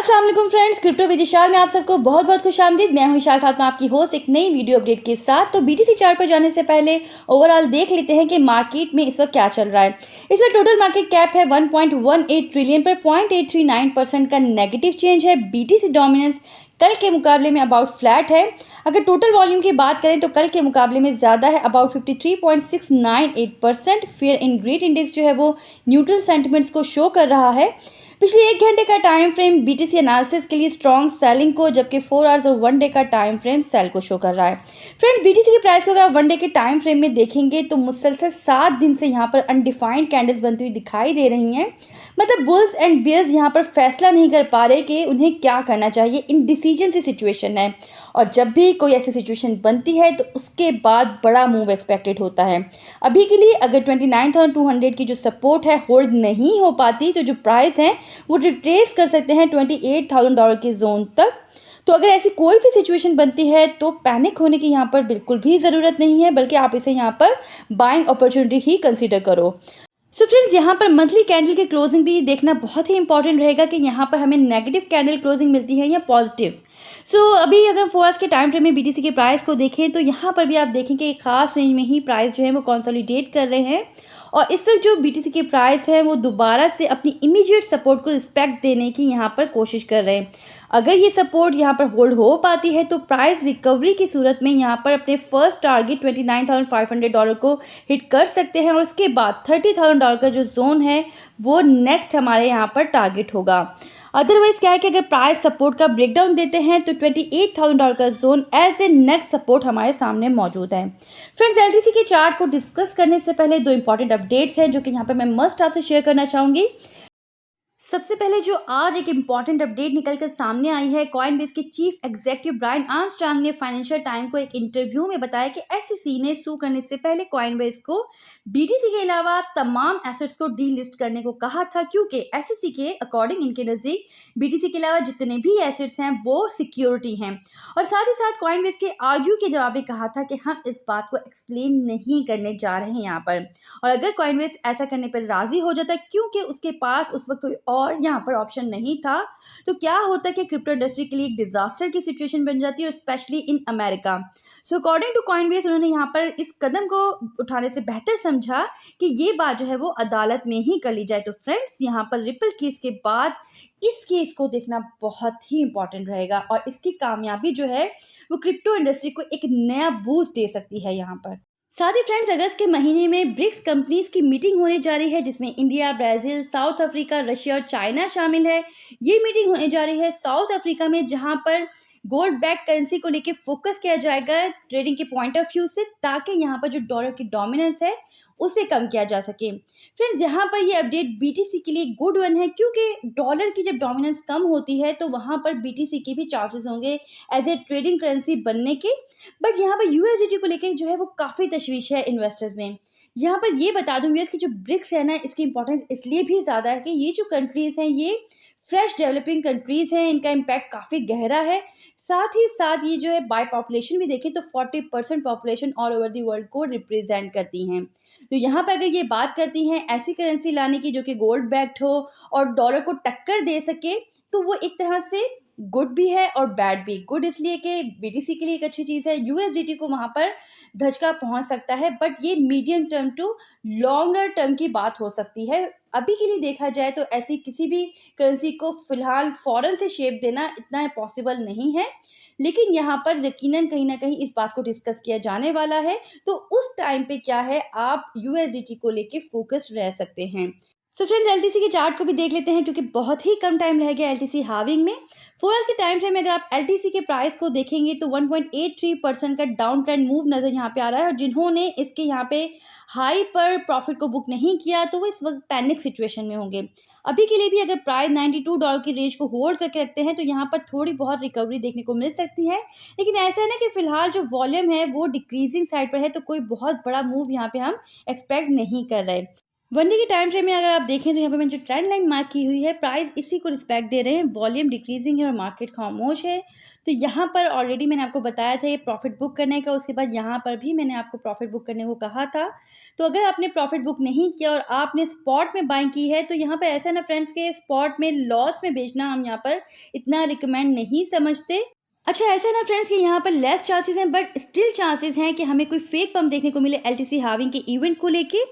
अस्सलाम वालेकुम friends, crypto with Ishal में आप सबको बहुत बहुत खुशामदीद। मैं हूं इशाल फातिमा, आपकी होस्ट एक नई वीडियो अपडेट के साथ। तो बीटीसी चार्ट पर जाने से पहले ओवरऑल देख लेते हैं कि मार्केट में इस वक्त क्या चल रहा है। इसमें टोटल मार्केट कैप है 1.18 ट्रिलियन पर 0.839% का नेगेटिव चेंज है। बीटीसी डोमिनेंस कल के मुकाबले में अबाउट फ्लैट है। अगर टोटल वॉल्यूम की बात करें तो कल के मुकाबले में ज़्यादा है, about 53.698%। Fear in great index जो है वो न्यूट्रल सेंटिमेंट्स को शो कर रहा है। पिछले 1 घंटे का टाइम फ्रेम बीटीसी एनालिसिस के लिए स्ट्रॉन्ग सेलिंग को, जबकि 4 आवर्स और 1 डे का टाइम फ्रेम सेल को शो कर रहा है। फ्रेंड, बीटीसी की प्राइस को अगर आप 1 डे के टाइम फ्रेम में देखेंगे तो मुसलसल 7 दिन से यहाँ पर अनडिफाइंड कैंडल्स बनती हुई दिखाई दे रही हैं। मतलब बुल्स एंड बियर्स यहाँ पर फैसला नहीं कर पा रहे कि उन्हें क्या करना चाहिए। इनडिसीजन सी सिचुएशन है, और जब भी कोई ऐसी सिचुएशन बनती है तो उसके बाद बड़ा मूव एक्सपेक्टेड होता है। अभी के लिए अगर 29,200 की जो सपोर्ट है होल्ड नहीं हो पाती तो जो प्राइस है वो रिट्रेस कर सकते हैं $28,000 के जोन तक। तो अगर ऐसी कोई भी सिचुएशन बनती है तो पैनिक होने की यहाँ पर बिल्कुल भी ज़रूरत नहीं है, बल्कि आप इसे यहाँ पर बाइंग अपॉर्चुनिटी ही कंसीडर करो। सो फ्रेंड्स, यहाँ पर मंथली कैंडल की क्लोजिंग भी देखना बहुत ही इंपॉर्टेंट रहेगा कि यहाँ पर हमें नेगेटिव कैंडल क्लोजिंग मिलती है या पॉजिटिव। अभी अगर 4 आवर्स के टाइम फ्रेम में बीटीसी के प्राइस को देखें तो यहाँ पर भी आप देखेंगे एक खास रेंज में ही प्राइस जो है वो कंसोलिडेट कर रहे हैं, और इस वक्त जो बीटीसी के प्राइस है वो दोबारा से अपनी इमीडिएट सपोर्ट को रिस्पेक्ट देने की यहाँ पर कोशिश कर रहे हैं। अगर ये सपोर्ट यहाँ पर होल्ड हो पाती है तो प्राइस रिकवरी की सूरत में यहाँ पर अपने फर्स्ट टारगेट $29,500 को हिट कर सकते हैं, और उसके बाद $30,000 का जो जोन है वो नेक्स्ट हमारे यहाँ पर टारगेट होगा। अदरवाइज क्या है कि अगर प्राइस सपोर्ट का ब्रेकडाउन देते हैं तो $28,000 का zone as a next support हमारे सामने मौजूद है। फ्रेंड्स, एलटीसी के चार्ट को डिस्कस करने से पहले 2 इंपॉर्टेंट अपडेट्स हैं जो कि यहाँ पर मैं मस्ट आपसे शेयर करना चाहूँगी। सबसे पहले जो आज एक इम्पॉर्टेंट अपडेट निकल कर सामने आई है, कॉइनबेस के चीफ एग्जीक्यूटिव ब्रायन आर्मस्ट्रांग ने फाइनेंशियल टाइम को एक इंटरव्यू में बताया कि एसईसी ने सू करने से पहले कॉइनबेस को बीटीसी के अलावा तमाम एसेट्स को डीलिस्ट करने को कहा था, क्योंकि एसईसी के अकॉर्डिंग इनके नज़दीक बीटीसी के अलावा जितने भी एसेट्स हैं वो सिक्योरिटी हैं। और साथ ही साथ कॉइनबेस के आर्ग्यू के जवाब में कहा था कि हम इस बात को एक्सप्लेन नहीं करने जा रहे हैं यहाँ पर। और अगर कॉइनबेस ऐसा करने पर राजी हो जाता है, क्योंकि उसके पास उस वक्त कोई और यहाँ पर ऑप्शन नहीं था, तो क्या होता कि क्रिप्टो इंडस्ट्री के लिए एक डिजास्टर की सिचुएशन बन जाती है, और specially in America. According to Coinbase, उन्होंने यहाँ पर इस कदम को उठाने से बेहतर समझा कि ये बात जो है वो अदालत में ही कर ली जाए। तो फ्रेंड्स, यहाँ पर रिपल केस के बाद इस केस को देखना बहुत ही इंपॉर्टेंट रहेगा, और इसकी कामयाबी जो है वो क्रिप्टो इंडस्ट्री को एक नया बूस्ट दे सकती है यहाँ पर। साथ ही फ्रेंड्स, अगस्त के महीने में ब्रिक्स कंपनीज की मीटिंग होने जा रही है, जिसमें India, Brazil, south Africa, Russia और चाइना शामिल है। ये मीटिंग होने जा रही है साउथ अफ्रीका में, जहां पर गोल्ड बैक करेंसी को लेकर फोकस किया जाएगा ट्रेडिंग के पॉइंट ऑफ व्यू से, ताकि यहाँ पर जो डॉलर की डोमिनेंस है उसे कम किया जा सके। फ्रेंड्स, यहाँ पर ये अपडेट बीटीसी के लिए गुड वन है, क्योंकि डॉलर की जब डोमिनेंस कम होती है तो वहाँ पर बीटीसी के भी चांसेस होंगे एज ए ट्रेडिंग करेंसी बनने के। बट यहाँ पर यूएसडीटी को लेकर जो है वो काफ़ी तशवीश है इन्वेस्टर्स में। यहाँ पर ये बता दूँ, यूएस की जो ब्रिक्स है ना, इसकी इंपॉर्टेंस इसलिए भी ज़्यादा है कि ये जो कंट्रीज़ हैं ये फ्रेश डेवलपिंग कंट्रीज़ हैं, इनका इम्पैक्ट काफ़ी गहरा है। साथ ही साथ ये जो है बाय पॉपुलेशन भी देखें तो 40% population all over the world को रिप्रेजेंट करती हैं। तो यहाँ पर अगर ये बात करती हैं ऐसी करेंसी लाने की जो कि गोल्ड बैक्ड हो और डॉलर को टक्कर दे सके, तो वो एक तरह से गुड भी है और बैड भी। गुड इसलिए कि बीटीसी के लिए एक अच्छी चीज़ है, यूएसडीटी को वहाँ पर धचका पहुँच सकता है, बट ये medium term to longer term की बात हो सकती है। अभी के लिए देखा जाए तो ऐसी किसी भी करेंसी को फिलहाल फ़ौरन से शेप देना इतना पॉसिबल नहीं है, लेकिन यहाँ पर यकीनन कहीं ना कहीं इस बात को डिस्कस किया जाने वाला है। तो उस टाइम पे क्या है, आप यूएसडीटी को लेके फोकस्ड रह सकते हैं। फ्रेंड्स, एलटीसी के चार्ट को भी देख लेते हैं, क्योंकि बहुत ही कम टाइम रह गया एलटीसी हाविंग में। 4 आवर्स के टाइम फ्रेम में अगर आप एलटीसी के प्राइस को देखेंगे तो 1.83% का डाउन ट्रेंड मूव नज़र यहाँ पे आ रहा है, और जिन्होंने इसके यहाँ पे हाई पर प्रॉफिट को बुक नहीं किया तो वो इस वक्त पैनिक सिचुएशन में होंगे। अभी के लिए भी अगर प्राइस $92 की रेंज को होल्ड करके रखते हैं तो यहाँ पर थोड़ी बहुत रिकवरी देखने को मिल सकती है, लेकिन ऐसा है ना कि फिलहाल जो वॉल्यूम है वो डिक्रीजिंग साइड पर है, तो कोई बहुत बड़ा मूव यहाँ पे हम एक्सपेक्ट नहीं कर रहे। वनडे की टाइम फ्रेम में अगर आप देखें तो यहाँ पे मैंने जो ट्रेंड लाइन मार्क की हुई है, प्राइस इसी को रिस्पेक्ट दे रहे हैं, वॉल्यूम डिक्रीजिंग है और मार्केट खामोश है। तो यहाँ पर ऑलरेडी मैंने आपको बताया था ये प्रॉफिट बुक करने का, उसके बाद यहाँ पर भी मैंने आपको प्रॉफिट बुक करने को कहा था। तो अगर आपने प्रॉफिट बुक नहीं किया और आपने स्पॉट में बाइंग की है, तो यहाँ पे ऐसा है ना फ्रेंड्स के स्पॉट में लॉस में बेचना हम यहाँ पर इतना रिकमेंड नहीं समझते। अच्छा, ऐसा है ना फ्रेंड्स कि यहाँ पर लेस चांसेस हैं, बट स्टिल चांसेस हैं कि हमें कोई फेक पंप देखने को मिले एलटीसी हाविंग के इवेंट को लेके।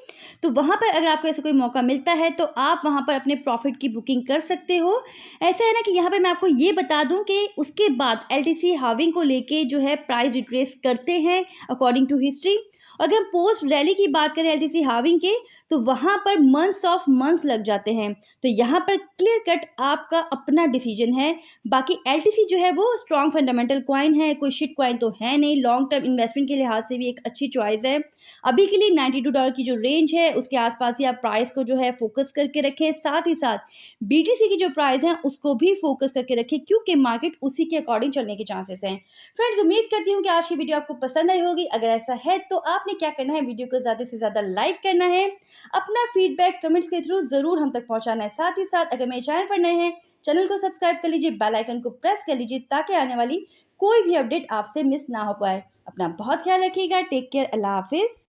तो वहाँ पर अगर आपको ऐसा कोई मौका मिलता है तो आप वहाँ पर अपने प्रॉफिट की बुकिंग कर सकते हो। ऐसा है ना कि यहाँ पे मैं आपको ये बता दूँ कि उसके बाद एलटीसी हाविंग को लेके जो है प्राइस रिट्रेस करते हैं अकॉर्डिंग टू हिस्ट्री। अगर हम पोस्ट रैली की बात करें एलटीसी हाविंग के, तो वहाँ पर मंथ्स ऑफ मंथ्स लग जाते हैं। तो यहाँ पर क्लियर कट आपका अपना डिसीजन है। बाकी एलटीसी जो है वो स्ट्रॉन्ग फंडामेंटल कॉइन है, कोई शिट कॉइन तो है नहीं। लॉन्ग टर्म इन्वेस्टमेंट के लिहाज से भी एक अच्छी चॉइस है। अभी के लिए $92 की जो रेंज है उसके आसपास ही आप प्राइस को जो है फोकस करके रखें। साथ ही साथ बीटीसी की जो प्राइस है उसको भी फोकस करके रखें, क्योंकि मार्केट उसी के अकॉर्डिंग चलने के चांसेस हैं। फ्रेंड्स, उम्मीद करती हूँ कि आज की वीडियो आपको पसंद आई होगी। अगर ऐसा है तो आपने क्या करना है, वीडियो को ज़्यादा से ज़्यादा लाइक करना है, अपना फीडबैक कमेंट्स के थ्रू ज़रूर हम तक पहुँचाना है। साथ ही साथ अगर मेरे चैनल पर नए हैं, चैनल को सब्सक्राइब कर लीजिए, बेल आइकन को प्रेस कर लीजिए ताकि आने वाली कोई भी अपडेट आपसे मिस ना हो पाए। अपना बहुत ख्याल रखिएगा। Take care. अल्लाह हाफिज़।